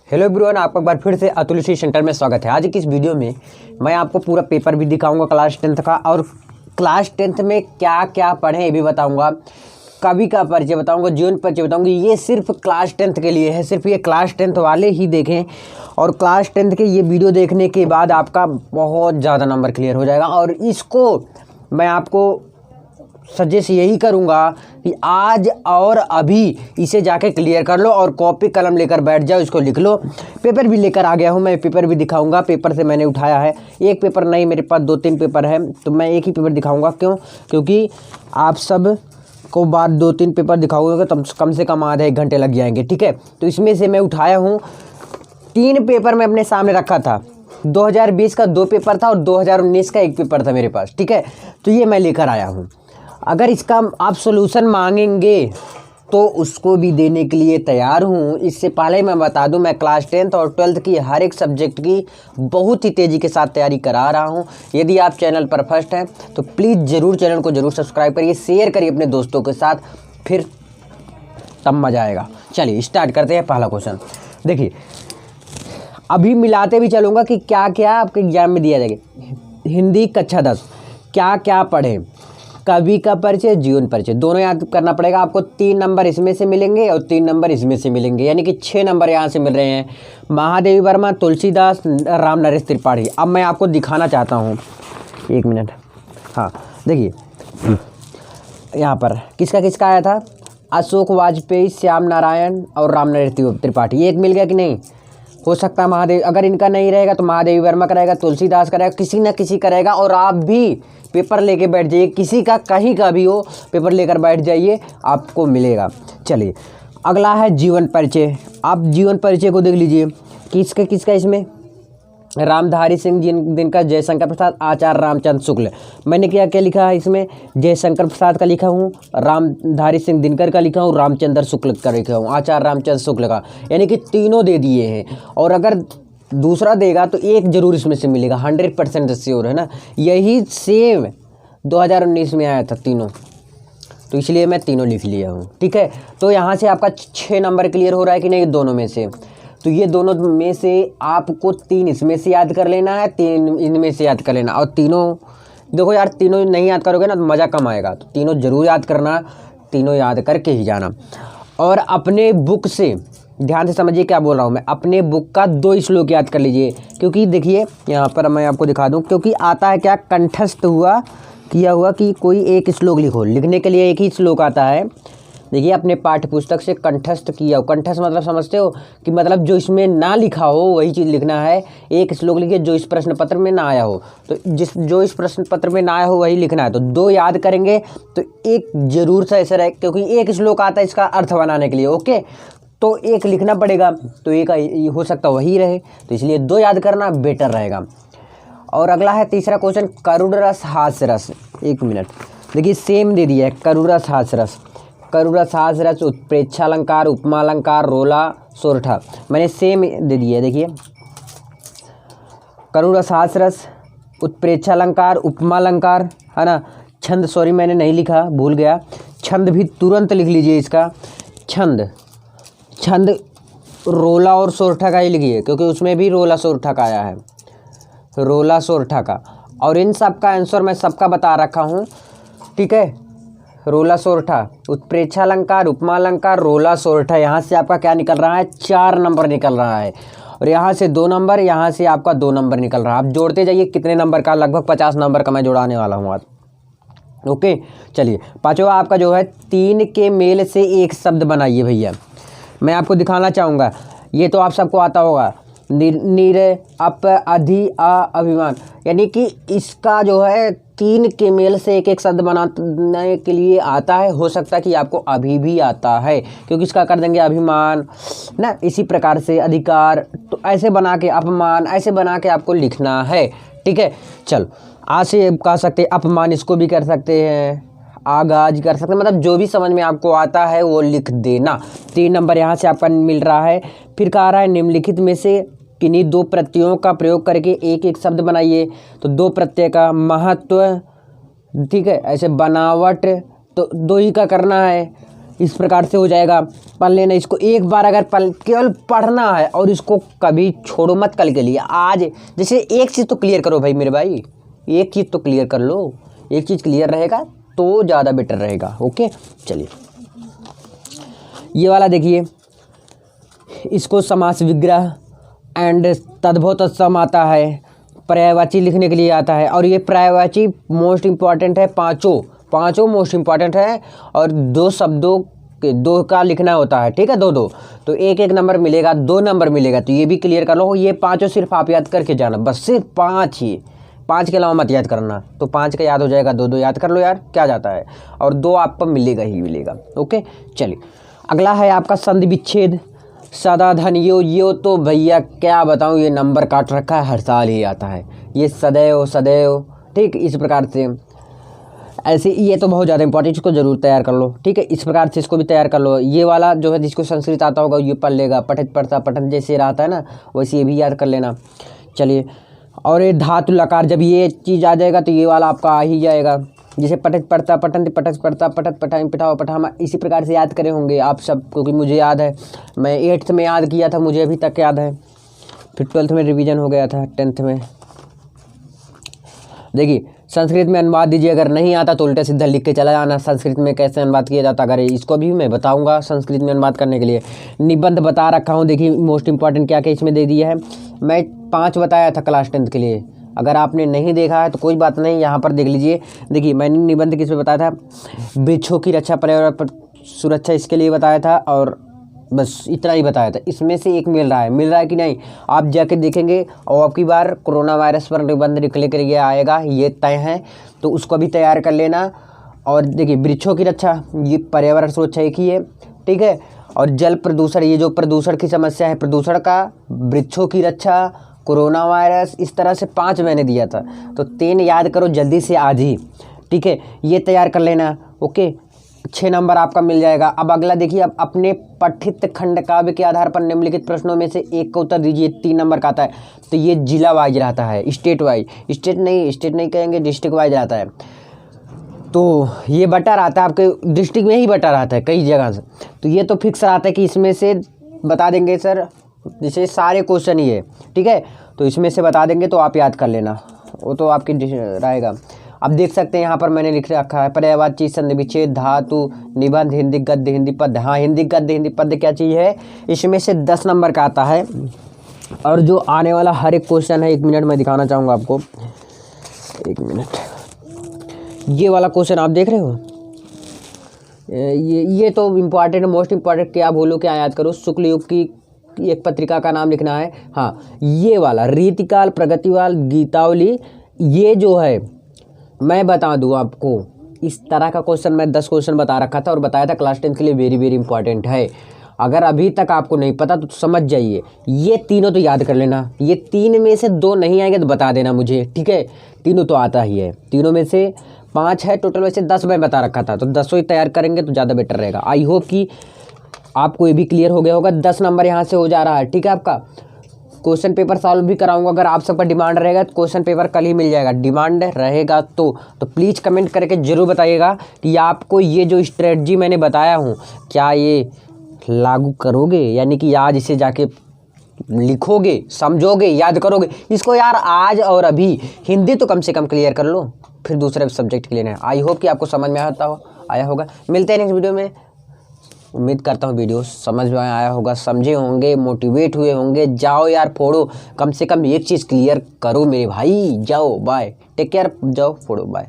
Hello everyone, आपका एक बार फिर से अतुल सी सेंटर में स्वागत है। आज की इस वीडियो में मैं आपको पूरा पेपर भी दिखाऊंगा क्लास 10th का, और क्लास 10th में क्या क्या पढ़ें ये भी बताऊंगा। कवि का परिचय बताऊंगा, जीवन परिचय बताऊंगा। ये सिर्फ क्लास 10th के लिए है, सिर्फ ये क्लास 10th वाले ही देखें। और क्लास 10th के ये वीडियो देखने के बाद आपका बहुत ज़्यादा नंबर क्लियर हो जाएगा। और इसको मैं आपको सजेस्ट यही करूंगा कि आज और अभी इसे जाके क्लियर कर लो और कॉपी कलम लेकर बैठ जाओ, इसको लिख लो। पेपर भी लेकर आ गया हूं, मैं पेपर भी दिखाऊंगा। पेपर से मैंने उठाया है, एक पेपर नहीं, मेरे पास 2-3 पेपर है, तो मैं एक ही पेपर दिखाऊंगा। क्यों? क्योंकि आप सब को बाद 2-3 पेपर दिखाऊंगा तो कम से कम आधा 1 घंटे लग जाएंगे, ठीक है। तो इसमें से मैं उठाया हूँ 3 पेपर मैं अपने सामने रखा था। 2020 का 2 पेपर था और 2019 का 1 पेपर था मेरे पास, ठीक है। तो ये मैं लेकर आया हूँ। अगर इसका आप सॉल्यूशन मांगेंगे तो उसको भी देने के लिए तैयार हूँ। इससे पहले मैं बता दूं, मैं क्लास 10th और 12th की हर एक सब्जेक्ट की बहुत ही तेज़ी के साथ तैयारी करा रहा हूँ। यदि आप चैनल पर फर्स्ट हैं तो प्लीज़ ज़रूर चैनल को ज़रूर सब्सक्राइब करिए, शेयर करिए अपने दोस्तों के साथ, फिर तब मज़ा आएगा। चलिए स्टार्ट करते हैं। पहला क्वेश्चन देखिए, अभी मिलाते भी चलूँगा कि क्या क्या आपके एग्जाम में दिया जाएगा। हिंदी कक्षा 10 क्या क्या पढ़ें, कवि का परिचय, जीवन परिचय, दोनों याद करना पड़ेगा आपको। 3 नंबर इसमें से मिलेंगे और 3 नंबर इसमें से मिलेंगे, यानी कि 6 नंबर यहाँ से मिल रहे हैं। महादेवी वर्मा, तुलसीदास, राम नरेश त्रिपाठी। अब मैं आपको दिखाना चाहता हूँ, 1 मिनट। हाँ देखिए, यहाँ पर किसका किसका आया था, अशोक वाजपेयी, श्याम नारायण और राम नरेश त्रिपाठी। एक मिल गया कि नहीं? हो सकता है महादेव, अगर इनका नहीं रहेगा तो महादेवी वर्मा करेगा, तुलसीदास करेगा, किसी न किसी करेगा। और आप भी पेपर लेके बैठ जाइए, किसी का कहीं का भी हो, पेपर लेकर बैठ जाइए, आपको मिलेगा। चलिए अगला है जीवन परिचय। आप जीवन परिचय को देख लीजिए, किसका किसका इसमें, रामधारी सिंह दिनकर, जयशंकर प्रसाद, आचार्य रामचंद्र शुक्ल। मैंने क्या क्या लिखा है इसमें, जयशंकर प्रसाद का लिखा हूँ, रामधारी सिंह दिनकर का लिखा हूँ, रामचंद्र शुक्ल का लिखा हूँ, आचार्य रामचंद्र शुक्ल का, यानी कि तीनों दे दिए हैं। और अगर दूसरा देगा तो एक जरूर इसमें से मिलेगा, 100% श्योर है ना। यही सेम 2019 में आया था तीनों, तो इसलिए मैं तीनों लिख लिया हूँ, ठीक है। तो यहाँ से आपका 6 नंबर क्लियर हो रहा है कि नहीं दोनों में से? तो ये दोनों में से आपको 3 इसमें से याद कर लेना है, 3 इनमें से याद कर लेना। और तीनों देखो यार, तीनों नहीं याद करोगे ना तो मज़ा कम आएगा, तो तीनों जरूर याद करना, तीनों याद करके ही जाना। और अपने बुक से ध्यान से समझिए क्या बोल रहा हूँ मैं, अपने बुक का 2 श्लोक याद कर लीजिए। क्योंकि देखिए यहाँ पर मैं आपको दिखा दूँ, क्योंकि आता है क्या, कंठस्थ किया हुआ कि कोई एक श्लोक लिखो। लिखने के लिए एक ही श्लोक आता है। देखिए अपने पाठ्य पुस्तक से कंठस्थ किया हो, कंठस्थ मतलब समझते हो कि मतलब जो इसमें ना लिखा हो वही चीज़ लिखना है। एक श्लोक लिखिए जो इस प्रश्न पत्र में ना आया हो, तो जो इस प्रश्न पत्र में ना आया हो वही लिखना है। तो 2 याद करेंगे तो एक जरूर सा ऐसा रहे, क्योंकि एक श्लोक आता है इसका अर्थ बनाने के लिए, ओके। तो एक लिखना पड़ेगा, तो एक हो सकता वही रहे, तो इसलिए 2 याद करना बेटर रहेगा। और अगला है तीसरा क्वेश्चन, करुण रस, हास्य रस। 1 मिनट, देखिए सेम दे दिया है, करुण रस, हास्य रस। करुण रस, हास्य रस, उत्प्रेक्षालंकार, उपमालंकार, रोला, सोरठा, मैंने सेम दे दिया है। देखिए करुण रस, हास्य रस, उत्प्रेक्षालंकार, उपमालंकार, है ना। छंद, सॉरी मैंने नहीं लिखा, भूल गया, छंद भी तुरंत लिख लीजिए इसका। छंद रोला और सोरठा का ही लिखिए, क्योंकि उसमें भी रोला सोरठा का आया है, रोला सोरठा का। और इन सब का आंसर मैं सबका बता रखा हूँ, ठीक है। रोला सोरठा, उत्प्रेक्षालंकार, उपमालंकार, रोला सोरठा, यहाँ से आपका क्या निकल रहा है, 4 नंबर निकल रहा है। और यहाँ से 2 नंबर, यहाँ से आपका 2 नंबर निकल रहा है। आप जोड़ते जाइए कितने नंबर का, लगभग 50 नंबर का मैं जोड़ाने वाला हूँ आज, ओके। चलिए पाँचवा आपका जो है, 3 के मेल से एक शब्द बनाइए भैया। मैं आपको दिखाना चाहूँगा, ये तो आप सबको आता होगा, निर, अप, अधि, आ, अभिमान, यानी कि इसका जो है 3 के मेल से एक शब्द बनाने के लिए आता है। हो सकता है कि आपको अभी भी आता है, क्योंकि इसका कर देंगे अभिमान ना, इसी प्रकार से अधिकार, तो ऐसे बना के अपमान, ऐसे बना के आपको लिखना है, ठीक है। चलो आज से कह सकते हैं अपमान, इसको भी कर सकते हैं, आगाज कर सकते हैं, मतलब जो भी समझ में आपको आता है वो लिख देना। 3 नंबर यहाँ से आपका मिल रहा है। फिर कह रहा है निम्नलिखित में से किन्हीं 2 प्रत्ययों का प्रयोग करके एक एक शब्द बनाइए। तो 2 प्रत्यय का, महत्व, ठीक है, ऐसे बनावट, तो 2 ही का करना है। इस प्रकार से हो जाएगा। पढ़ लेना इसको एक बार, अगर केवल पढ़ना है और इसको कभी छोड़ो मत कल के लिए। आज जैसे एक चीज़ तो क्लियर करो भाई मेरे भाई, एक चीज़ तो क्लियर कर लो, एक चीज़ क्लियर रहेगा तो ज़्यादा बेटर रहेगा। ओके चलिए, ये वाला देखिए, इसको समास विग्रह एंड तद्भव तत्सम आता है, पर्यायवाची लिखने के लिए आता है। और ये पर्यायवाची मोस्ट इम्पॉर्टेंट है, पाँचों मोस्ट इम्पॉर्टेंट है। और 2 शब्दों के 2 का लिखना होता है, ठीक है, 2-2, तो 1-1 नंबर मिलेगा, 2 नंबर मिलेगा। तो ये भी क्लियर कर लो। ये 5 सिर्फ आप याद करके जाना, बस सिर्फ 5 ही, 5 के अलावा मत याद करना। तो 5 का याद हो जाएगा, 2-2 याद कर लो यार, क्या जाता है। और 2 आपको मिलेगा ही मिलेगा। ओके चलिए, अगला है आपका संधि विच्छेद, सदा धन यो तो भैया क्या बताऊं, ये नंबर काट रखा है, हर साल ही आता है ये सदैव सदैव, ठीक। इस प्रकार से ऐसे ये तो बहुत ज़्यादा इंपॉर्टेंट, इसको जरूर तैयार कर लो, ठीक है। इस प्रकार से इसको भी तैयार कर लो। ये वाला जो है जिसको संस्कृत आता होगा ये पढ़ लेगा, पठित पढ़ता पठन जैसे रहता है ना, वैसे ये भी याद कर लेना। चलिए, और ये धातु लकार, जब ये चीज़ आ जाएगा तो ये वाला आपका आ ही जाएगा। जैसे पठित पढ़ता पठन, पठत पढ़ता पठत पठाई पिठाओ पठामा, इसी प्रकार से याद करे होंगे आप सब, क्योंकि मुझे याद है, मैं 8th में याद किया था, मुझे अभी तक याद है। फिर 12th में रिवीजन हो गया था, 10th में। देखिए, संस्कृत में अनुवाद दीजिए, अगर नहीं आता तो उल्टा सीधा लिख के चला जाना। संस्कृत में कैसे अनुवाद किया जाता, अगर इसको भी मैं बताऊंगा संस्कृत में अनुवाद करने के लिए। निबंध बता रखा हूँ, देखिए मोस्ट इंपॉर्टेंट क्या क्या इसमें दे दिया है। मैं 5 बताया था क्लास 10th के लिए, अगर आपने नहीं देखा है तो कोई बात नहीं, यहाँ पर देख लीजिए। देखिए मैंने निबंध किस पे बताया था, वृक्षों की रक्षा, पर्यावरण सुरक्षा, इसके लिए बताया था, और बस इतना ही बताया था। इसमें से एक मिल रहा है कि नहीं आप जाके देखेंगे। और आपकी बार कोरोना वायरस पर निबंध निकले के लिए आएगा, ये तय है, तो उसको भी तैयार कर लेना। और देखिए वृक्षों की रक्षा, ये पर्यावरण सुरक्षा एक ही है, ठीक है। और जल प्रदूषण, ये जो प्रदूषण की समस्या है, प्रदूषण का, वृक्षों की रक्षा, कोरोना वायरस, इस तरह से 5 मैंने दिया था, तो 3 याद करो जल्दी से आज ही, ठीक है। ये तैयार कर लेना। ओके, 6 नंबर आपका मिल जाएगा। अब अगला देखिए, अब अपने पठित खंड काव्य के आधार पर निम्नलिखित प्रश्नों में से एक का उत्तर दीजिए। 3 नंबर का आता है, तो ये जिला वाइज रहता है, स्टेट नहीं कहेंगे, डिस्ट्रिक्ट वाइज रहता है। तो ये बटा रहता है, आपके डिस्ट्रिक्ट में ही बटा रहता है कई जगह से। तो ये तो फिक्स रहता है कि इसमें से बता देंगे सर, जैसे सारे क्वेश्चन ही है, ठीक है, तो इसमें से बता देंगे तो आप याद कर लेना, वो तो आपकी रहेगा। अब देख सकते हैं यहाँ पर मैंने लिख रखा है, पर्यायवाची, संधि विच्छेद, धातु, निबंध, हिंदी गद्य, हिंदी पद्य। हाँ, हिंदी गद्य हिंदी पद्य क्या चीज़ है, इसमें से 10 नंबर का आता है। और जो आने वाला हर एक क्वेश्चन है, 1 मिनट में दिखाना चाहूँगा आपको, 1 मिनट। ये वाला क्वेश्चन आप देख रहे हो, ये तो इम्पॉर्टेंट, मोस्ट इम्पॉर्टेंट, क्या बोलो क्या याद करो। शुक्ल युग की एक पत्रिका का नाम लिखना है। हाँ, ये वाला रीतिकाल, प्रगतिवाल, गीतावली, ये जो है मैं बता दूँ आपको, इस तरह का क्वेश्चन मैं 10 क्वेश्चन बता रखा था और बताया था क्लास 10 के लिए वेरी वेरी इंपॉर्टेंट है। अगर अभी तक आपको नहीं पता तो समझ जाइए, ये तीनों तो याद कर लेना। ये 3 में से 2 नहीं आएंगे तो बता देना मुझे, ठीक है। तीनों तो आता ही है, तीनों में से 5 है टोटल, वैसे 10 मैं बता रखा था, तो 10 ही तैयार करेंगे तो ज़्यादा बेटर रहेगा। आई होप कि आपको ये भी क्लियर हो गया होगा। 10 नंबर यहाँ से हो जा रहा है, ठीक है। आपका क्वेश्चन पेपर सॉल्व भी कराऊंगा, अगर आप सबका डिमांड रहेगा तो क्वेश्चन पेपर कल ही मिल जाएगा। डिमांड रहेगा तो प्लीज़ कमेंट करके ज़रूर बताइएगा कि आपको ये जो स्ट्रेटजी मैंने बताया हूँ, क्या ये लागू करोगे, यानी कि आज इसे जाके लिखोगे, समझोगे, याद करोगे इसको। यार आज और अभी हिंदी तो कम से कम क्लियर कर लो, फिर दूसरे सब्जेक्ट के लिए। आई होप कि आपको समझ में आया होगा। मिलते हैं नेक्स्ट वीडियो में। उम्मीद करता हूँ वीडियो समझ में आया होगा, समझे होंगे, मोटिवेट हुए होंगे। जाओ यार फोड़ो, कम से कम एक चीज़ क्लियर करो मेरे भाई। जाओ, बाय, टेक केयर, जाओ फोड़ो, बाय।